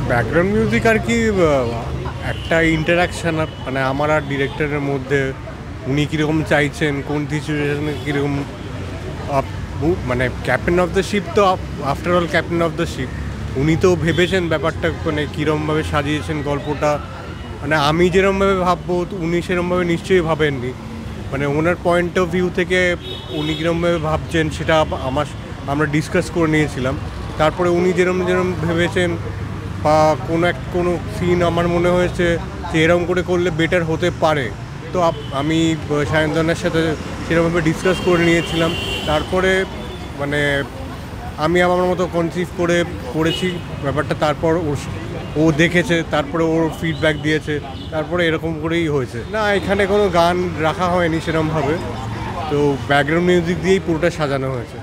Background music আর কি একটা interaction মানে আমার আর ডিরেক্টরের মধ্যে উনি কীরকম চাইছেন, কোন সিচুয়েশনে কীরকম মানে ক্যাপ্টেন অফ দ্য শিপ তো after all captain of the ship, উনি তো ভেবেছেন ব্যাপারটা মানে কীরকমভাবে সাজিয়েছেন গল্পটা, মানে আমি যেরকমভাবে ভাববো উনি সেরকমভাবে নিশ্চয়ই ভাবেননি, মানে ওনার পয়েন্ট অফ ভিউ থেকে উনি কীরকমভাবে ভাবছেন সেটা আমরা ডিসকাস করে নিয়েছিলাম। তারপরে উনি যেরকম যেরকম ভেবেছেন বা কোনো সিন আমার মনে হয়েছে যে এরকম করলে বেটার হতে পারে, তো আমি সায়ন্তনের সাথে সেরকমভাবে ডিসকাস করে নিয়েছিলাম। তারপরে মানে আমি আমার মতো কনসিভ করেছি ব্যাপারটা, তারপর ও দেখেছে, তারপরে ওর ফিডব্যাক দিয়েছে, তারপরে এরকম করেই হয়েছে। না, এখানে কোনো গান রাখা হয়নি সেরকমভাবে, তো ব্যাকগ্রাউন্ড মিউজিক দিয়েই পুরোটা সাজানো হয়েছে।